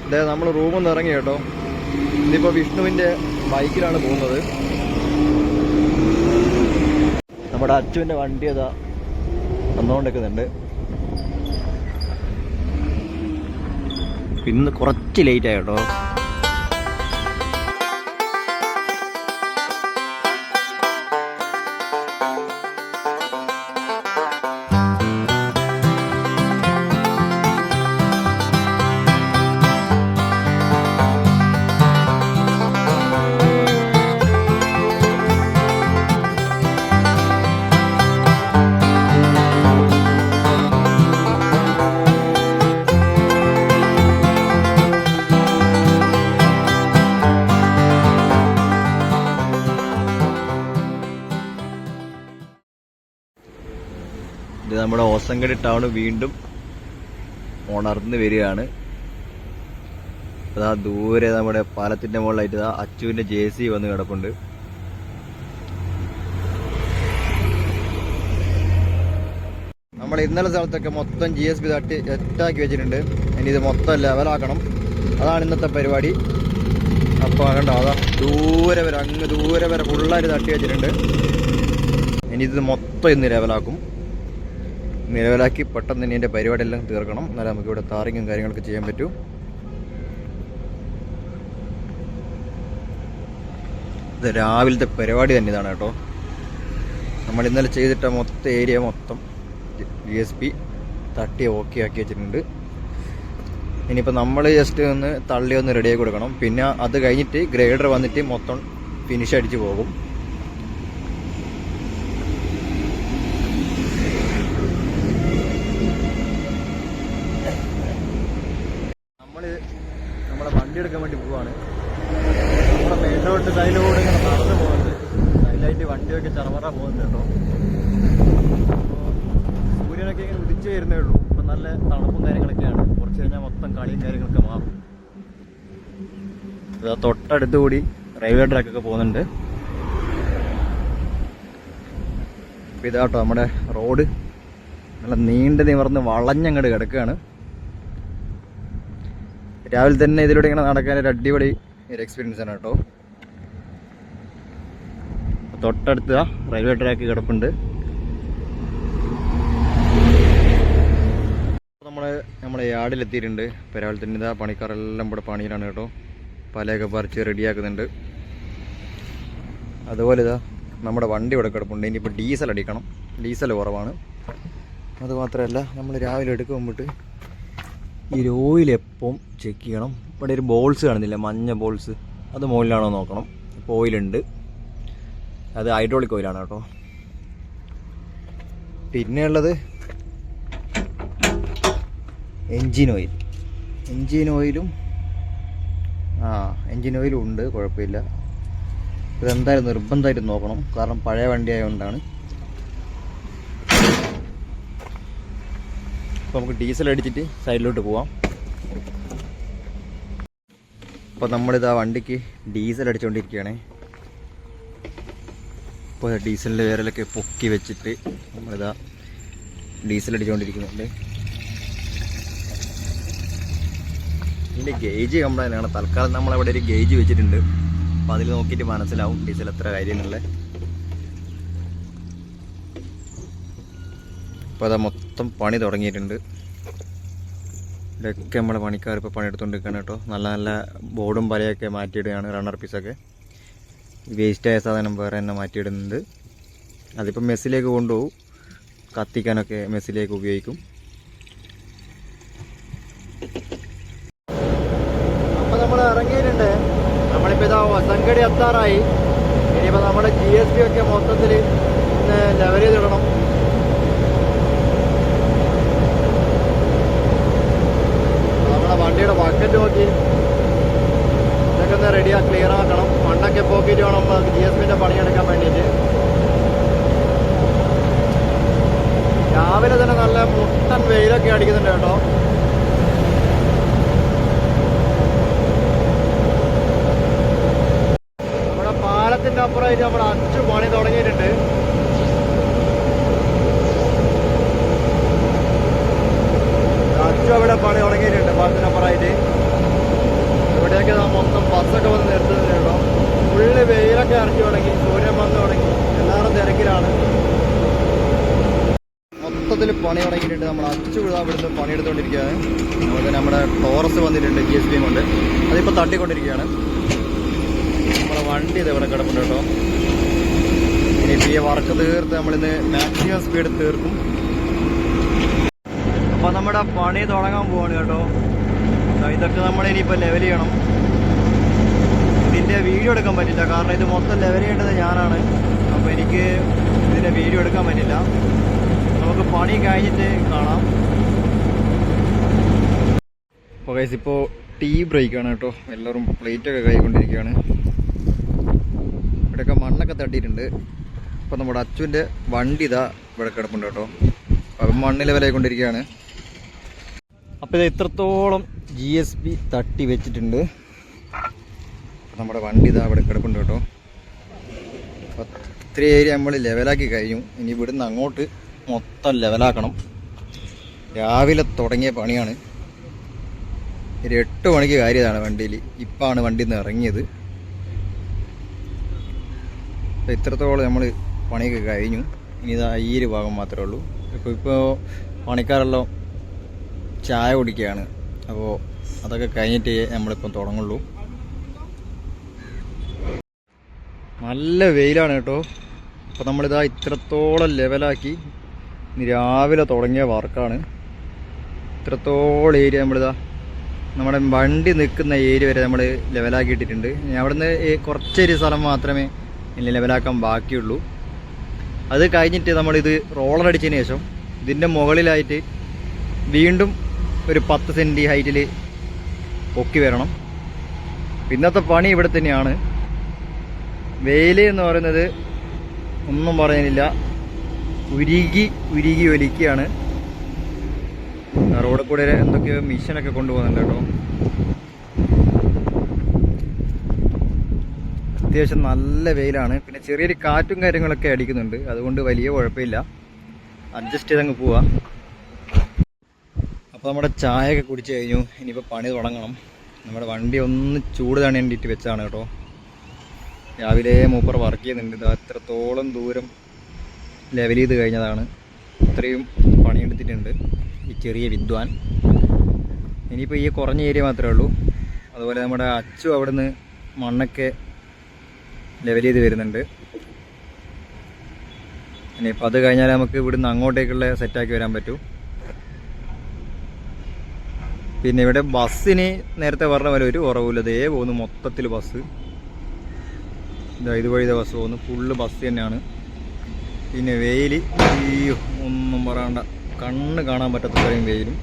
അതായത് നമ്മൾ റൂമിൽ നിന്ന് ഇറങ്ങി കേട്ടോ. ഇതിപ്പോൾ വിഷ്ണുവിൻ്റെ ബൈക്കിലാണ് പോകുന്നത്. നമ്മുടെ അച്ചുവിൻ്റെ വണ്ടി അതാ വന്നുകൊണ്ടിരിക്കുന്നുണ്ട്. ഇന്ന് കുറച്ച് ലേറ്റായി കേട്ടോ. ഇത് നമ്മുടെ ഹോസങ്കടി ടൗൺ വീണ്ടും ഉണർന്ന് വരികയാണ്. അതാ ദൂരെ നമ്മുടെ പാലത്തിന്റെ മുകളിലായിട്ട് ഇതാ അച്ചുവിന്റെ JC വന്ന് കിടപ്പുണ്ട്. നമ്മുടെ ഇന്നലെ സ്ഥലത്തൊക്കെ മൊത്തം GSB തട്ടി സെറ്റാക്കി വെച്ചിട്ടുണ്ട്. ഇനി ഇത് മൊത്തം ലെവലാക്കണം. അതാണ് ഇന്നത്തെ പരിപാടി. അപ്പോൾ കണ്ടോ, അതാ ദൂരെ വരെ അങ്ങ് ദൂരെ വരെ ഫുള്ളായിട്ട് തട്ടി വെച്ചിട്ടുണ്ട്. ഇനി ഇത് മൊത്തം ഇന്ന് ലെവലാക്കും. നിലവിലാക്കി പെട്ടെന്ന് തന്നെ എൻ്റെ പരിപാടിയെല്ലാം തീർക്കണം. എന്നാലും നമുക്കിവിടെ താറിങ്ങും കാര്യങ്ങളൊക്കെ ചെയ്യാൻ പറ്റും. ഇത് രാവിലത്തെ പരിപാടി തന്നെ ഇതാണ് കേട്ടോ. നമ്മൾ ഇന്നലെ ചെയ്തിട്ട മൊത്തം ഏരിയ മൊത്തം GSB തട്ടി ഓക്കെ ആക്കി വെച്ചിട്ടുണ്ട്. ഇനിയിപ്പോൾ നമ്മൾ ജസ്റ്റ് ഒന്ന് തള്ളി ഒന്ന് റെഡിയാക്കി കൊടുക്കണം. പിന്നെ അത് കഴിഞ്ഞിട്ട് ഗ്രേഡർ വന്നിട്ട് മൊത്തം ഫിനിഷ് അടിച്ച് പോകും. നമ്മളെ വണ്ടി എടുക്കാൻ വേണ്ടി പോവാണ്. നമ്മുടെ മെയിൻ റോഡ് സൈഡിലൂടെ ഇങ്ങനെ നടന്നു പോകുന്നുണ്ട്. സൈഡിലായിട്ട് വണ്ടിയൊക്കെ ചറവറ പോകുന്നുണ്ട് കേട്ടോ. സൂര്യനൊക്കെ ഇങ്ങനെ ഉദിച്ചു വരുന്നേ ഉള്ളൂ. ഇപ്പം നല്ല തണുപ്പും കാര്യങ്ങളൊക്കെയാണ്. കുറച്ച് കഴിഞ്ഞാൽ മൊത്തം കളിയും കാര്യങ്ങളൊക്കെ മാറും. തൊട്ടടുത്ത് കൂടി റെയിൽവേ ട്രാക്കൊക്കെ പോകുന്നുണ്ട്. ഇപ്പം ഇതാട്ടോ നമ്മുടെ റോഡ് നല്ല നീണ്ട് നിവർന്ന് വളഞ്ഞങ്ങോട്ട് കിടക്കുകയാണ്. രാവിലെ തന്നെ ഇതിലൂടെ ഇങ്ങനെ നടക്കാൻ ഒരു അടിപൊളി ഒരു എക്സ്പീരിയൻസ് ആണ് കേട്ടോ. തൊട്ടടുത്ത് റെയിൽവേ ട്രാക്ക് കിടപ്പുണ്ട്. നമ്മളെ യാർഡിലെത്തിയിട്ടുണ്ട്. ഇപ്പോൾ രാവിലെ തന്നെ ഇതാ പണിക്കാരെല്ലാം ഇവിടെ പണിയിലാണ് കേട്ടോ. പലയൊക്കെ പറിച്ച് റെഡിയാക്കുന്നുണ്ട്. അതുപോലെ ഇതാ നമ്മുടെ വണ്ടി ഇവിടെ കിടപ്പുണ്ട്. ഇനിയിപ്പോൾ ഡീസൽ അടിക്കണം. ഡീസൽ കുറവാണ്. അതുമാത്രമല്ല നമ്മൾ രാവിലെ എടുക്കാൻ മുമ്പിട്ട് ഈ ഓയിൽ എപ്പം ചെക്ക് ചെയ്യണം. ഇവിടെ ഒരു ബോൾസ് കാണുന്നില്ല, മഞ്ഞ ബോൾസ്, അത് മുകളിലാണോ നോക്കണം. ഇപ്പോൾ ഓയിലുണ്ട്. അത് ഹൈഡ്രോളിക് ഓയിലാണ് കേട്ടോ. പിന്നെ ഉള്ളത് എൻജിൻ ഓയിൽ. എൻജിൻ ഓയിലും ഉണ്ട്, കുഴപ്പമില്ല. ഇതെന്തായാലും നിർബന്ധമായിട്ട് നോക്കണം. കാരണം പഴയ വണ്ടി ആയതുകൊണ്ടാണ്. അപ്പോൾ നമുക്ക് ഡീസൽ അടിച്ചിട്ട് സൈഡിലോട്ട് പോവാം. അപ്പോൾ നമ്മളിതാ വണ്ടിക്ക് ഡീസൽ അടിച്ചുകൊണ്ടിരിക്കുകയാണ്. ഇപ്പോൾ ഡീസലിൻ്റെ വിരലൊക്കെ പൊക്കി വെച്ചിട്ട് നമ്മളിതാ ഡീസൽ അടിച്ചുകൊണ്ടിരിക്കുന്നുണ്ട്. ഇതിൻ്റെ ഗേജ് കംപ്ലൈൻ്റ് ആണ്. തൽക്കാലം നമ്മളവിടെ ഒരു ഗേജ് വെച്ചിട്ടുണ്ട്. അപ്പോൾ അതിൽ നോക്കിയിട്ട് മനസ്സിലാവും ഡീസൽ എത്ര കാര്യം എന്നുള്ളത്. അപ്പോൾ അതാ മൊത്തം പണി തുടങ്ങിയിട്ടുണ്ട്. ഇതൊക്കെ നമ്മളെ പണിക്കാർ ഇപ്പോൾ പണിയെടുത്തുകൊണ്ടിരിക്കുകയാണ് കേട്ടോ. നല്ല നല്ല ബോർഡും പലയൊക്കെ മാറ്റിയിടുകയാണ്. റണ്ണർ പീസൊക്കെ വേസ്റ്റായ സാധനം വേറെ തന്നെ മാറ്റിയിടുന്നുണ്ട്. അതിപ്പോൾ മെസ്സിലേക്ക് കൊണ്ടുപോകും. കത്തിക്കാനൊക്കെ മെസ്സിലേക്ക് ഉപയോഗിക്കും. അപ്പോൾ നമ്മൾ ഇറങ്ങിയിട്ടുണ്ട്. നമ്മളിപ്പോൾ ഇതാ ഹൊസങ്കടി എത്താറായി. ഇനിയിപ്പോൾ നമ്മുടെ GSB ഒക്കെ മൊത്തത്തിൽ ലെവൽ ചെയ്തിടണം. വണ്ടിയുടെ ബക്കറ്റ് നോക്കി ഇതൊക്കെ ഒന്ന് ക്ലിയർ ആക്കണം. മണ്ണൊക്കെ പോക്കിയിട്ട് വേണം GSBൻ്റെ പണിയെടുക്കാൻ വേണ്ടിയിട്ട്. രാവിലെ തന്നെ നല്ല മുട്ടൻ വെയിലൊക്കെ അടിക്കുന്നുണ്ട് കേട്ടോ. നമ്മുടെ പാലത്തിൻ്റെ അപ്പുറമായിട്ട് നമ്മുടെ അച്ചു പണി തുടങ്ങിയിട്ടുണ്ട്. അച്ചു അവിടെ പണി തുടങ്ങിയിട്ടുണ്ട് പാലത്തിനപ്പുറമായിട്ട്. സ്ഥലത്തൊക്കെ മൊത്തം ബസ്സൊക്കെ വന്ന് നിർത്തുന്നുണ്ട് കേട്ടോ. ഫുള്ള് വെയിലൊക്കെ ഇറക്കി തുടങ്ങി, സൂര്യൻ വന്ന് തുടങ്ങി, എല്ലാവരും തിരക്കിലാണ്. മൊത്തത്തിൽ പണി തുടങ്ങിയിട്ടുണ്ട്. നമ്മൾ അച്ചു വിടാൻ ഇവിടുന്ന് പണിയെടുത്തുകൊണ്ടിരിക്കുകയാണ്. അതുപോലെ നമ്മുടെ ടോറസ് വന്നിട്ടുണ്ട് GSB കൊണ്ട്, അതിപ്പോൾ തട്ടിക്കൊണ്ടിരിക്കുകയാണ്. നമ്മുടെ വണ്ടി ഇത് ഇവിടെ കിടപ്പുണ്ട് കേട്ടോ. ഇനിയിപ്പോൾ ഈ വർക്ക് തീർത്ത് നമ്മളിന്ന് മാക്സിമം സ്പീഡ് തീർക്കും. അപ്പോൾ നമ്മുടെ പണി തുടങ്ങാൻ പോവാണ് കേട്ടോ. ഇതൊക്കെ നമ്മൾ ഇനിയിപ്പോൾ ലെവൽ ചെയ്യണം. ഇതിൻ്റെ വീഡിയോ എടുക്കാൻ പറ്റില്ല, കാരണം ഇത് മൊത്തം ലെവൽ ചെയ്യേണ്ടത് ഞാനാണ്. അപ്പോൾ എനിക്ക് ഇതിൻ്റെ വീഡിയോ എടുക്കാൻ പറ്റില്ല. നമുക്ക് പണി കഴിഞ്ഞിട്ട് കാണാം. അപ്പോൾ ഗൈസ്, ഇപ്പോൾ ടീ ബ്രേക്കാണ് കേട്ടോ. എല്ലാവരും പ്ലേറ്റൊക്കെ കഴിക്കൊണ്ടിരിക്കുകയാണ്. ഇവിടെയൊക്കെ മണ്ണൊക്കെ തട്ടിയിട്ടുണ്ട്. അപ്പോൾ നമ്മുടെ അച്ചുവിൻ്റെ വണ്ടി ഇതാ ഇവിടെ കിടപ്പുണ്ട് കേട്ടോ. അപ്പം മണ്ണിൽ വിലയായിക്കൊണ്ടിരിക്കുകയാണ്. അപ്പോൾ ഇത് ഇത്രത്തോളം GSB തട്ടി വെച്ചിട്ടുണ്ട്. നമ്മുടെ വണ്ടി ഇതാ ഇവിടെ കിടപ്പുണ്ട് കേട്ടോ. അപ്പോൾ ഇത്ര ഏരിയ നമ്മൾ ലെവലാക്കി കഴിഞ്ഞു. ഇനി ഇവിടുന്ന് അങ്ങോട്ട് മൊത്തം ലെവലാക്കണം. രാവിലെ തുടങ്ങിയ പണിയാണ്. ഒരു 8 മണിക്ക് കാര്യതാണ് വണ്ടിയിൽ. ഇപ്പാണ് വണ്ടിയിൽ നിന്ന് ഇറങ്ങിയത്. അപ്പോൾ ഇത്രത്തോളം നമ്മൾ പണിയൊക്കെ കഴിഞ്ഞു. ഇനി ഇതാ ഈ ഒരു ഭാഗം മാത്രമേ ഉള്ളൂ. ഇപ്പോൾ പണിക്കാരെല്ലാം ചായ കുടിക്കുകയാണ്. അപ്പോൾ അതൊക്കെ കഴിഞ്ഞിട്ട് നമ്മളിപ്പം തുടങ്ങുള്ളൂ. നല്ല വെയിലാണ് കേട്ടോ. അപ്പോൾ നമ്മളിതാ ഇത്രത്തോളം ലെവലാക്കി. ഇനി രാവിലെ തുടങ്ങിയ വർക്കാണ്. ഇത്രത്തോളം ഏരിയ നമ്മളിതാ നമ്മുടെ വണ്ടി നിൽക്കുന്ന ഏരിയ വരെ നമ്മൾ ലെവലാക്കിയിട്ടിട്ടുണ്ട്. ഇനി അവിടുന്ന് കുറച്ചൊരു സ്ഥലം മാത്രമേ ഇനി ലെവലാക്കാൻ ബാക്കിയുള്ളൂ. അത് കഴിഞ്ഞിട്ട് നമ്മളിത് റോളർ അടിച്ചതിന് ശേഷം ഇതിൻ്റെ മുകളിലായിട്ട് വീണ്ടും ഒരു 10 സെൻറ്റി ഹൈറ്റിൽ പൊക്കി വരണം. ഇന്നത്തെ പണി ഇവിടെ തന്നെയാണ്. വെയിൽ എന്ന് പറയുന്നത് ഒന്നും പറയാനില്ല, ഉരുകി ഉരുകി ഒലിക്കുകയാണ്. റോഡിൽ കൂടെ എന്തൊക്കെയോ മിഷനൊക്കെ കൊണ്ടുപോകുന്നുണ്ട് കേട്ടോ. അത്യാവശ്യം നല്ല വെയിലാണ്. പിന്നെ ചെറിയൊരു കാറ്റും കാര്യങ്ങളൊക്കെ അടിക്കുന്നുണ്ട്. അതുകൊണ്ട് വലിയ കുഴപ്പമില്ല, അഡ്ജസ്റ്റ് ചെയ്തങ്ങ് പോവാം. അപ്പോൾ നമ്മുടെ ചായയൊക്കെ കുടിച്ച് കഴിഞ്ഞു. ഇനിയിപ്പോൾ പണി തുടങ്ങണം. നമ്മുടെ വണ്ടി ഒന്ന് ചൂട് തണിയേണ്ടിയിട്ട് വെച്ചാണ് കേട്ടോ. രാവിലെ മൂപ്പർ വർക്ക് ചെയ്യുന്നുണ്ട്. ഇത് അത്രത്തോളം ദൂരം ലെവൽ ചെയ്ത് കഴിഞ്ഞതാണ്. ഇത്രയും പണിയെടുത്തിട്ടുണ്ട് ഈ ചെറിയ വിദ്വാൻ. ഇനിയിപ്പോൾ ഈ കുറഞ്ഞ ഏരിയ മാത്രമേ ഉള്ളൂ. അതുപോലെ നമ്മുടെ അച്ചു അവിടുന്ന് മണ്ണൊക്കെ ലെവൽ ചെയ്ത് വരുന്നുണ്ട്. ഇനിയിപ്പോൾ അത് കഴിഞ്ഞാൽ നമുക്ക് ഇവിടുന്ന് അങ്ങോട്ടേക്കുള്ള സെറ്റാക്കി വരാൻ പറ്റൂ. പിന്നെ ഇവിടെ ബസ്സിന് നേരത്തെ പറഞ്ഞ പോലെ ഒരു കുറവില്ല. ദേ പോകുന്നു മൊത്തത്തിൽ ബസ്. ഇതുവഴിത്തെ ബസ് പോകുന്നു, ഫുള്ള് ബസ് തന്നെയാണ്. പിന്നെ വെയിൽ അയ്യോ ഒന്നും പറയണ്ട, കണ്ണ് കാണാൻ പറ്റാത്തത്രയും വെയിലും.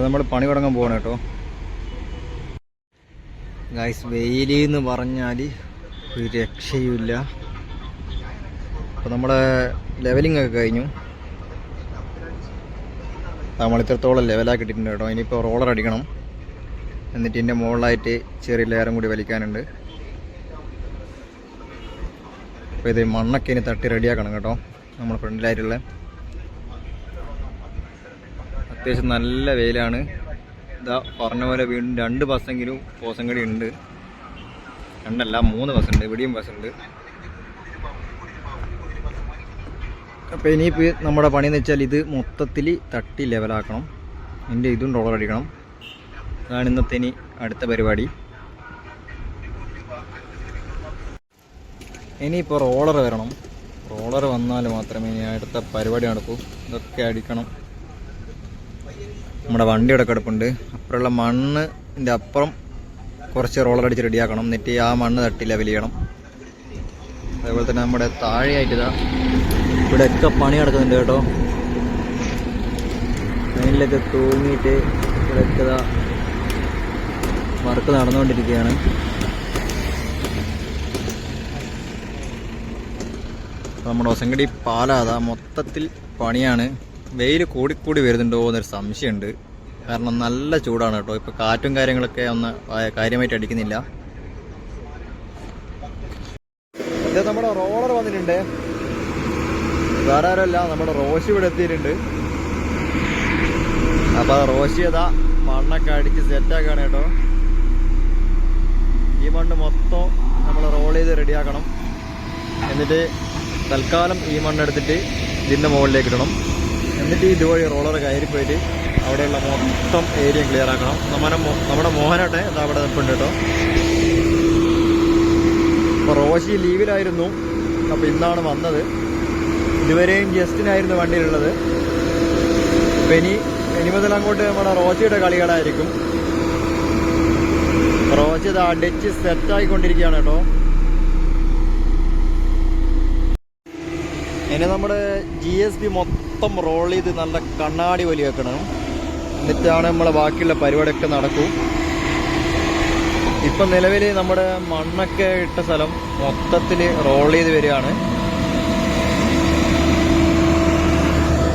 നമ്മൾ പണി തുടങ്ങാൻ പോകണം കേട്ടോ ഗൈസ്. വെയിൽ എന്ന് പറഞ്ഞാൽ ഒരു രക്ഷയുമില്ല. അപ്പോൾ നമ്മുടെ ലെവലിംഗ് ഒക്കെ കഴിഞ്ഞു. നമ്മൾ ഇത്രത്തോളം ലെവലാക്കിയിട്ടുണ്ട് കേട്ടോ. ഇനിയിപ്പോൾ റോളർ അടിക്കണം. എന്നിട്ട് ഇതിൻ്റെ മുകളിലായിട്ട് ചെറിയ ലെയറും കൂടി വലിക്കാനുണ്ട്. അപ്പോൾ ഇത് മണ്ണൊക്കെ ഇനി തട്ടി റെഡിയാക്കണം കേട്ടോ. നമ്മുടെ ഫ്രണ്ടിലായിട്ടുള്ള അത്യാവശ്യം നല്ല വെയിലാണ്. ഇതാ പറഞ്ഞ പോലെ വീണ്ടും 2 ബസ്സെങ്കിലും പോസങ്കടി ഉണ്ട്. 2 അല്ല 3 ബസ്സുണ്ട്. ഇവിടെയും ബസ്സുണ്ട്. അപ്പോൾ ഇനിയിപ്പോൾ നമ്മുടെ പണിയെന്ന് വെച്ചാൽ ഇത് മൊത്തത്തിൽ തട്ടി ലെവലാക്കണം. ഇതിൻ്റെ ഇതും റോളർ അടിക്കണം. അതാണ് ഇന്നത്തെ ഇനി അടുത്ത പരിപാടി. ഇനിയിപ്പോൾ റോളർ വരണം. റോളർ വന്നാൽ മാത്രമേ ഇനി അടുത്ത പരിപാടി നടക്കൂ. ഇതൊക്കെ അടിക്കണം. നമ്മുടെ വണ്ടി ഇവിടെ കിടപ്പുണ്ട്. അപ്പുറമുള്ള മണ്ണിൻ്റെ അപ്പുറം കുറച്ച് റോളർ അടിച്ച് റെഡിയാക്കണം. എന്നിട്ട് ആ മണ്ണ് തട്ടി ലെവൽ ചെയ്യണം. അതേപോലെ തന്നെ നമ്മുടെ താഴെയായിട്ട് ഇതാ ഇവിടെയൊക്കെ പണി നടക്കുന്നുണ്ട് കേട്ടോ. ട്രെയിനിലൊക്കെ തൂങ്ങിയിട്ട് ഇവിടെയൊക്കെ ഇതാ വർക്ക് നടന്നുകൊണ്ടിരിക്കുകയാണ്. നമ്മുടെ ഒസങ്കടി പാലാതാ മൊത്തത്തിൽ പണിയാണ്. വെയിൽ കൂടിക്കൂടി വരുന്നുണ്ടോ എന്നൊരു സംശയമുണ്ട്. കാരണം നല്ല ചൂടാണ് കേട്ടോ. ഇപ്പോൾ കാറ്റും കാര്യങ്ങളൊക്കെ ഒന്ന് കാര്യമായിട്ട് അടിക്കുന്നില്ല. ഇത് നമ്മുടെ റോളർ വന്നിട്ടുണ്ട്. വേറെ ആരല്ല, നമ്മുടെ റോഷി ഇവിടെ എത്തിയിട്ടുണ്ട്. അപ്പോൾ റോഷി അതാ മണ്ണൊക്കെ അടിച്ച് സെറ്റാക്കാണ് കേട്ടോ. ഈ മണ്ണ് മൊത്തം നമ്മൾ റോൾ ചെയ്ത് റെഡിയാക്കണം. എന്നിട്ട് തൽക്കാലം ഈ മണ്ണെടുത്തിട്ട് ഇതിൻ്റെ മുകളിലേക്ക് ഇടണം. എന്നിട്ട് ഇതുവഴി റോളർ കയറിപ്പോയിട്ട് അവിടെയുള്ള മൊത്തം ഏരിയ ക്ലിയർ ആക്കണം. നമ്മുടെ മോഹനാട്ടെ അത് അവിടെ നിൽപ്പുണ്ട് കേട്ടോ. അപ്പോൾ റോഷി ലീവിലായിരുന്നു, അപ്പോൾ ഇന്നാണ് വന്നത്. ഇതുവരെയും ജസ്റ്റിനായിരുന്നു വണ്ടിയിലുള്ളത്. അപ്പം ഇനി മുതൽ അങ്ങോട്ട് നമ്മുടെ റോഷിയുടെ കളികളായിരിക്കും. റോഷി ഇത് അടിച്ച് സെറ്റായിക്കൊണ്ടിരിക്കുകയാണ് കേട്ടോ. ഇനി നമ്മുടെ GSB മൊത്തം റോൾ ചെയ്ത് നല്ല കണ്ണാടി വലി വെക്കണം. എന്നിട്ടാണ് നമ്മളെ ബാക്കിയുള്ള പരിപാടിയൊക്കെ നടക്കൂ. ഇപ്പം നിലവിൽ നമ്മുടെ മണ്ണൊക്കെ ഇട്ട സ്ഥലം മൊത്തത്തിൽ റോൾ ചെയ്ത് വരികയാണ്.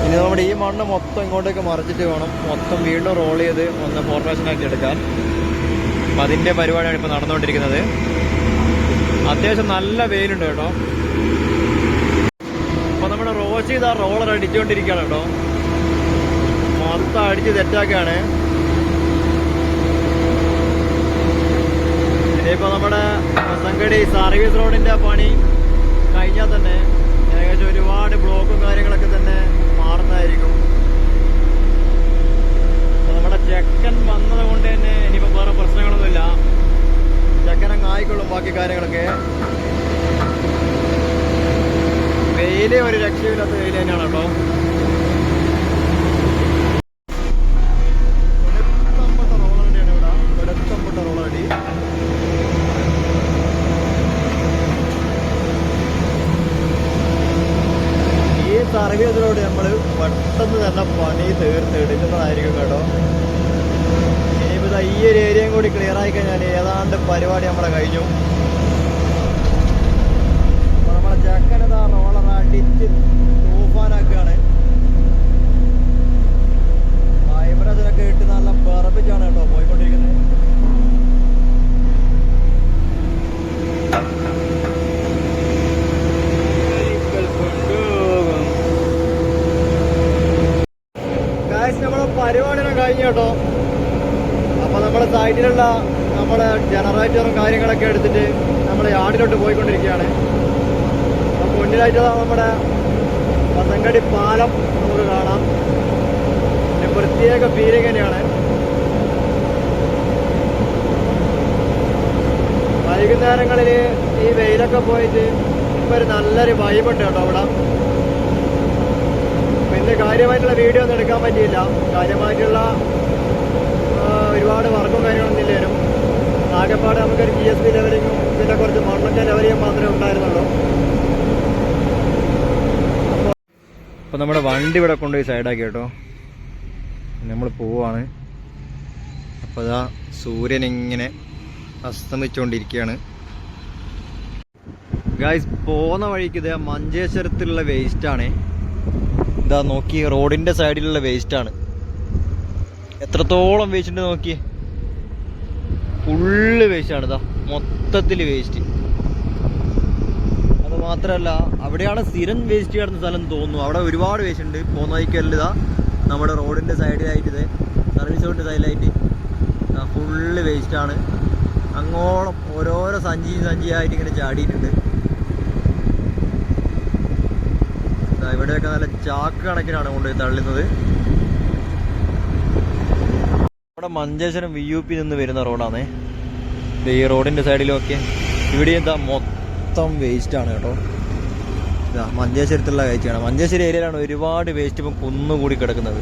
ഇനി നമ്മുടെ ഈ മണ്ണ് മൊത്തം ഇങ്ങോട്ടേക്ക് മറിച്ചിട്ട് വേണം മൊത്തം വീണ്ടും റോൾ ചെയ്ത് ഒന്ന് ഫോർമേഷനാക്കി എടുക്കാൻ. അപ്പം അതിൻ്റെ പരിപാടിയാണ് ഇപ്പോൾ നടന്നുകൊണ്ടിരിക്കുന്നത്. അത്യാവശ്യം നല്ല വെയിലുണ്ട് കേട്ടോ. അപ്പോൾ നമ്മുടെ റോഷി ഇതാ റോളർ അടിച്ചുകൊണ്ടിരിക്കുകയാണ് കേട്ടോ. മൊത്തം അടിച്ച് തെറ്റാക്കുകയാണ്. ഇനിയിപ്പോൾ നമ്മുടെ സംഗടി സർവീസ് റോഡിൻ്റെ പണി കഴിഞ്ഞാൽ തന്നെ ഏകദേശം ഒരുപാട് ബ്ലോക്കും കാര്യങ്ങളൊക്കെ തന്നെ മാറുന്നതായിരിക്കും. നമ്മുടെ ചെക്കൻ വന്നത് കൊണ്ട് തന്നെ ഇനിയിപ്പോൾ വേറെ പ്രശ്നങ്ങളൊന്നുമില്ല. ചെക്കനങ്ങ് ആയിക്കൊള്ളും ബാക്കി കാര്യങ്ങളൊക്കെ. വെയില് ഒരു രക്ഷയില്ലാത്ത വെയിൽ തന്നെയാണ് കേട്ടോ. റോളടിയാണ് ഇവിടെ, വെളുത്തമ്പട്ട റോളടി. ഈ സർവീസിലൂടെ നമ്മൾ പെട്ടെന്ന് തന്നെ പണി തീർത്തെടുക്കുന്നതായിരിക്കും കേട്ടോ. ഇനിയിപ്പോൾ ഈ ഒരു ഏരിയയും കൂടി ക്ലിയർ ആയി കഴിഞ്ഞാൽ ഏതാണ്ട് പരിപാടി നമ്മളെ കഴിഞ്ഞു. ചെക്കനതാ റോളർ അടിച്ച് തൂഫാനാക്കുകയാണ്. വൈബ്രേഷനൊക്കെ ഇട്ട് നല്ല പെറപ്പിച്ചാണ് കേട്ടോ പോയിക്കൊണ്ടിരിക്കുന്നത്. നമ്മളെ പരിപാടിനെ കഴിഞ്ഞു കേട്ടോ. അപ്പൊ നമ്മുടെ സൈഡിലുള്ള നമ്മുടെ ജനറേറ്ററും കാര്യങ്ങളൊക്കെ എടുത്തിട്ട് നമ്മൾ യാർഡിലോട്ട് പോയിക്കൊണ്ടിരിക്കുകയാണ്. മുന്നിലായിട്ട് നമ്മുടെ പത്തങ്കടി പാലം നമുക്ക് കാണാം. പിന്നെ പ്രത്യേക ഫീലിംഗ് തന്നെയാണ്. വൈകുന്നേരങ്ങളിൽ ഈ വെയിലൊക്കെ പോയിട്ട് ഇപ്പം ഒരു നല്ലൊരു വൈബുണ്ട് കേട്ടോ അവിടെ. പിന്നെ കാര്യമായിട്ടുള്ള വീഡിയോ ഒന്നും എടുക്കാൻ പറ്റിയില്ല. കാര്യമായിട്ടുള്ള ഒരുപാട് വർക്കും കാര്യങ്ങളൊന്നും ഇല്ലേനും. ആകെപ്പാട് നമുക്കൊരു GSB ലെവലിങ്ങും പിന്നെ കുറച്ച് മണ്ണൊക്കെ ലെവൽ ചെയ്യാൻ മാത്രമേ ഉണ്ടായിരുന്നുള്ളൂ. അപ്പോൾ നമ്മുടെ വണ്ടി ഇവിടെ കൊണ്ടുപോയി സൈഡാക്കി കേട്ടോ. നമ്മൾ പോവാണ്. അപ്പോൾ ഇതാ സൂര്യൻ ഇങ്ങനെ അസ്തമിച്ചുകൊണ്ടിരിക്കുകയാണ്. ഗായ്സ് പോകുന്ന വഴിക്ക് ഇതാ മഞ്ചേശ്വരത്തിലുള്ള വേസ്റ്റാണ്. ഇതാ നോക്കി, റോഡിൻ്റെ സൈഡിലുള്ള വേസ്റ്റാണ്. എത്രത്തോളം വേസ്റ്റ് ഉണ്ട് നോക്കിയേ. ഫുള്ള് വേസ്റ്റാണ്. ഇതാ മൊത്തത്തിൽ വേസ്റ്റ്. മാത്രമല്ല അവിടെയാണ് സ്ഥിരം വേസ്റ്റ് കിടന്ന സ്ഥലം തോന്നുന്നു. അവിടെ ഒരുപാട് വേസ്റ്റ് ഉണ്ട്. പോകുന്ന വഴിക്കല്ല ഇതാ നമ്മുടെ റോഡിൻ്റെ സൈഡിലായിട്ട് ഇത് സർവീസ് റോഡിൻ്റെ സൈഡിലായിട്ട് ഫുള്ള് വേസ്റ്റാണ്. അങ്ങോളം ഓരോരോ സഞ്ചിയായിട്ട് ഇങ്ങനെ ചാടിയിട്ടുണ്ട്. ഇവിടെയൊക്കെ നല്ല ചാക്ക് കണക്കിനാണ് കൊണ്ടുപോയി തള്ളുന്നത്. നമ്മുടെ മഞ്ചേശ്വരം VUP നിന്ന് വരുന്ന റോഡാണ് ഈ റോഡിൻ്റെ സൈഡിലൊക്കെ. ഇവിടെ എന്താ മൊത്തം വേസ്റ്റാണ് കേട്ടോ. ഇതാ മഞ്ചേശ്വരത്തുള്ള കാഴ്ചയാണ്. മഞ്ചേശ്വരം ഏരിയയിലാണ് ഒരുപാട് വേസ്റ്റ് ഇപ്പം കുന്നുകൂടി കിടക്കുന്നത്.